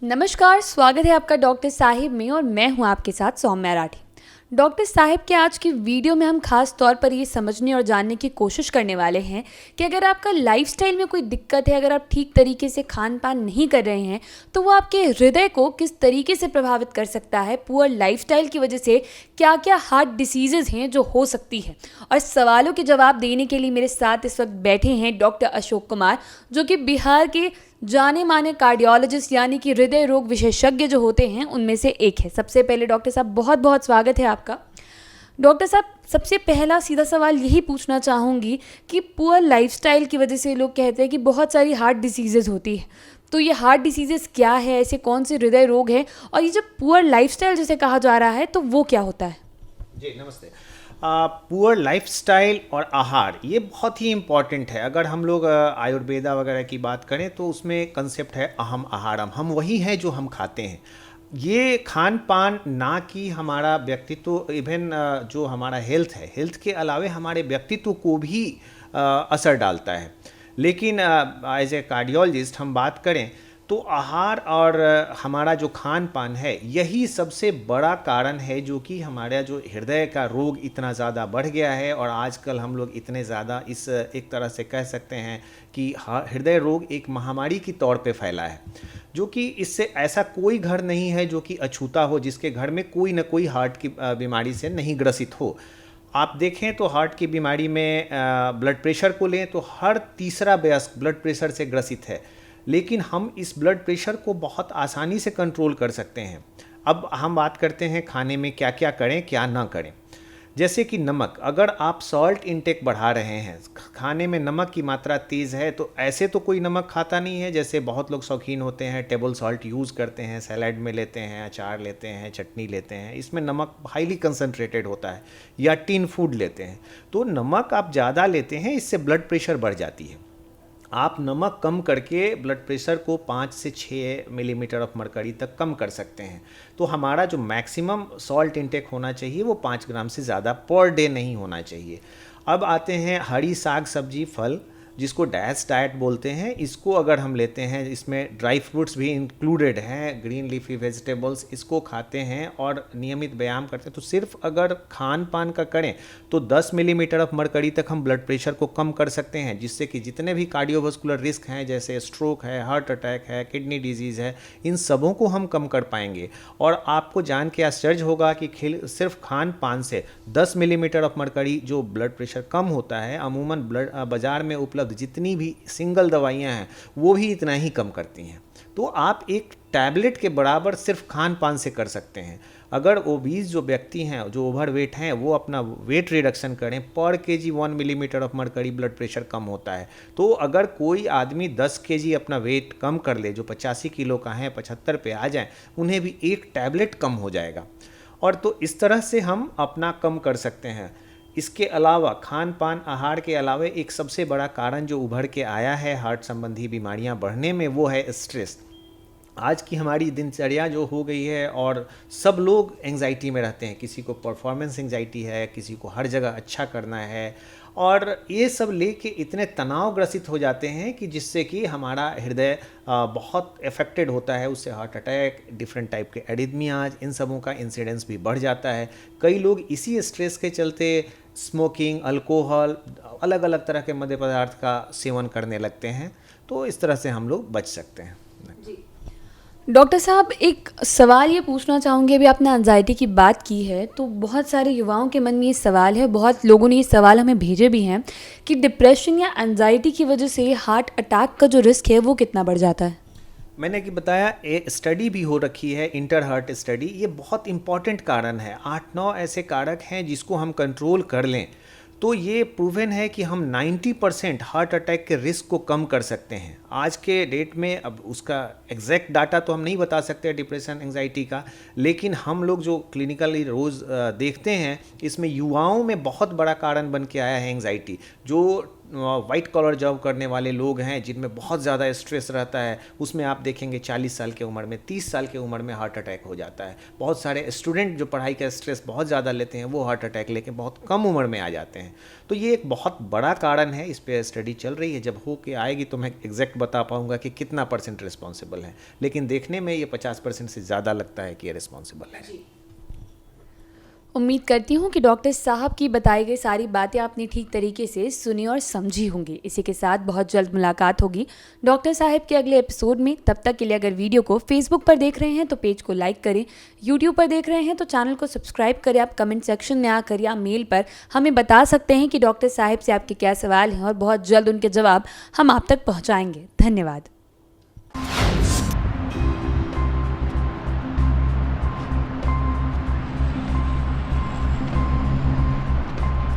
नमस्कार, स्वागत है आपका डॉक्टर साहिब में और मैं हूं आपके साथ सौम्या राठी। डॉक्टर साहिब के आज की वीडियो में हम खास तौर पर ये समझने और जानने की कोशिश करने वाले हैं कि अगर आपका लाइफस्टाइल में कोई दिक्कत है, अगर आप ठीक तरीके से खान पान नहीं कर रहे हैं तो वो आपके हृदय को किस तरीके से प्रभावित कर सकता है। पुअर लाइफस्टाइल की वजह से क्या क्या हार्ट डिसीजेज़ हैं जो हो सकती है। और सवालों के जवाब देने के लिए मेरे साथ इस वक्त बैठे हैं डॉक्टर अशोक कुमार, जो कि बिहार के जाने माने कार्डियोलॉजिस्ट यानी कि हृदय रोग विशेषज्ञ जो होते हैं उनमें से एक है। सबसे पहले डॉक्टर साहब बहुत बहुत स्वागत है आपका। डॉक्टर साहब, सबसे पहला सीधा सवाल यही पूछना चाहूँगी कि पुअर लाइफस्टाइल की वजह से लोग कहते हैं कि बहुत सारी हार्ट डिसीजेज़ होती है, तो ये हार्ट डिसीजेज़ क्या है, ऐसे कौन से हृदय रोग हैं, और ये जब पुअर लाइफस्टाइल जिसे कहा जा रहा है तो वो क्या होता है? जी नमस्ते। पुअर लाइफस्टाइल और आहार ये बहुत ही इम्पॉर्टेंट है। अगर हम लोग आयुर्वेदा वगैरह की बात करें तो उसमें कंसेप्ट है अहम आहारम। हम वही हैं जो हम खाते हैं। ये खान पान ना कि हमारा व्यक्तित्व, इवन जो हमारा हेल्थ है, हेल्थ के अलावे हमारे व्यक्तित्व को भी असर डालता है। लेकिन एज ए कार्डियोलॉजिस्ट हम बात करें तो आहार और हमारा जो खान पान है यही सबसे बड़ा कारण है जो कि हमारा जो हृदय का रोग इतना ज़्यादा बढ़ गया है। और आजकल हम लोग इतने ज़्यादा इस एक तरह से कह सकते हैं कि हृदय रोग एक महामारी की तौर पे फैला है, जो कि इससे ऐसा कोई घर नहीं है जो कि अछूता हो, जिसके घर में कोई ना कोई हार्ट की बीमारी से नहीं ग्रसित हो। आप देखें तो हार्ट की बीमारी में ब्लड प्रेशर को लें तो हर तीसरा वयस्क ब्लड प्रेशर से ग्रसित है। लेकिन हम इस ब्लड प्रेशर को बहुत आसानी से कंट्रोल कर सकते हैं। अब हम बात करते हैं खाने में क्या क्या करें क्या ना करें। जैसे कि नमक, अगर आप सॉल्ट इंटेक बढ़ा रहे हैं, खाने में नमक की मात्रा तेज़ है, तो ऐसे तो कोई नमक खाता नहीं है। जैसे बहुत लोग शौकीन होते हैं, टेबल सॉल्ट यूज़ करते हैं, सैलड में लेते हैं, अचार लेते हैं, चटनी लेते हैं, इसमें नमक हाईली कंसनट्रेटेड होता है, या टिन फूड लेते हैं। तो नमक आप ज़्यादा लेते हैं, इससे ब्लड प्रेशर बढ़ जाती है। आप नमक कम करके ब्लड प्रेशर को 5 से 6 मिलीमीटर ऑफ मरकरी तक कम कर सकते हैं। तो हमारा जो मैक्सिमम सॉल्ट इंटेक होना चाहिए वो 5 ग्राम से ज़्यादा पर डे नहीं होना चाहिए। अब आते हैं हरी साग सब्जी फल, जिसको डैश डाइट बोलते हैं। इसको अगर हम लेते हैं, इसमें ड्राई फ्रूट्स भी इंक्लूडेड हैं, ग्रीन लीफी वेजिटेबल्स, इसको खाते हैं और नियमित व्यायाम करते हैं, तो सिर्फ अगर खान पान का करें तो 10 मिलीमीटर ऑफ मरकरी तक हम ब्लड प्रेशर को कम कर सकते हैं, जिससे कि जितने भी कार्डियोवास्कुलर रिस्क हैं, जैसे स्ट्रोक है, हार्ट अटैक है, किडनी डिजीज़ है, इन सबों को हम कम कर पाएंगे। और आपको जान के आश्चर्य होगा कि सिर्फ खान पान से 10 मिलीमीटर ऑफ मरकरी जो ब्लड प्रेशर कम होता है, अमूमन बाज़ार में उपलब्ध जितनी भी सिंगल दवाइयाँ हैं वो भी इतना ही कम करती हैं। तो आप एक टैबलेट के बराबर सिर्फ खान पान से कर सकते हैं। अगर ओबीज जो व्यक्ति हैं, जो ओवरवेट हैं, वो अपना वेट रिडक्शन करें, पर KG 1 millimetre of mercury blood pressure कम होता है। तो अगर कोई आदमी 10 केजी अपना वेट कम कर ले, जो 85 किलो का है, 75 पे आ जाए, उन्हें भी एक टैबलेट कम हो जाएगा। और तो इस तरह से हम अपना कम कर सकते हैं। इसके अलावा खान पान आहार के अलावा एक सबसे बड़ा कारण जो उभर के आया है हार्ट संबंधी बीमारियां बढ़ने में, वो है स्ट्रेस। आज की हमारी दिनचर्या जो हो गई है और सब लोग एंजाइटी में रहते हैं। किसी को परफॉर्मेंस एंजाइटी है, किसी को हर जगह अच्छा करना है, और ये सब लेके इतने तनावग्रसित हो जाते हैं कि जिससे कि हमारा हृदय बहुत अफेक्टेड होता है। उससे हार्ट अटैक, डिफरेंट टाइप के एरिथमियाज, इन सबों का इंसिडेंस भी बढ़ जाता है। कई लोग इसी स्ट्रेस के चलते स्मोकिंग, अल्कोहल, अलग अलग तरह के मद्य पदार्थ का सेवन करने लगते हैं। तो इस तरह से हम लोग बच सकते हैं। डॉक्टर साहब, एक सवाल ये पूछना चाहूँगी, अभी आपने एंजाइटी की बात की है तो बहुत सारे युवाओं के मन में ये सवाल है, बहुत लोगों ने ये सवाल हमें भेजे भी हैं कि डिप्रेशन या एंजाइटी की वजह से हार्ट अटैक का जो रिस्क है वो कितना बढ़ जाता है। मैंने कि बताया, एक स्टडी भी हो रखी है, इंटर हार्ट स्टडी। ये बहुत इंपॉर्टेंट कारण है। 8-9 ऐसे कारक हैं जिसको हम कंट्रोल कर लें तो ये प्रूवन है कि हम 90% हार्ट अटैक के रिस्क को कम कर सकते हैं आज के डेट में। अब उसका एग्जैक्ट डाटा तो हम नहीं बता सकते डिप्रेशन एंजाइटी का, लेकिन हम लोग जो क्लिनिकली रोज़ देखते हैं, इसमें युवाओं में बहुत बड़ा कारण बन के आया है एंजाइटी। जो वाइट कॉलर जॉब करने वाले लोग हैं जिनमें बहुत ज़्यादा स्ट्रेस रहता है, उसमें आप देखेंगे 40 साल की उम्र में, 30 साल की उम्र में हार्ट अटैक हो जाता है। बहुत सारे स्टूडेंट जो पढ़ाई का स्ट्रेस बहुत ज़्यादा लेते हैं वो हार्ट अटैक लेके बहुत कम उम्र में आ जाते हैं। तो ये एक बहुत बड़ा कारण है, इस पर स्टडी चल रही है, जब हो के आएगी तो मैं एग्जैक्ट बता पाऊंगा कि कितना परसेंट रिस्पॉन्सिबल है, लेकिन देखने में ये 50% से ज़्यादा लगता है कि ये रिस्पॉन्सिबल है। उम्मीद करती हूँ कि डॉक्टर साहब की बताई गई सारी बातें आपने ठीक तरीके से सुनी और समझी होंगी। इसी के साथ बहुत जल्द मुलाकात होगी डॉक्टर साहब के अगले एपिसोड में। तब तक के लिए अगर वीडियो को फेसबुक पर देख रहे हैं तो पेज को लाइक करें, यूट्यूब पर देख रहे हैं तो चैनल को सब्सक्राइब करें। आप कमेंट सेक्शन में आकर या मेल पर हमें बता सकते हैं कि डॉक्टर साहब से आपके क्या सवाल हैं और बहुत जल्द उनके जवाब हम आप तक पहुँचाएँगे। धन्यवाद।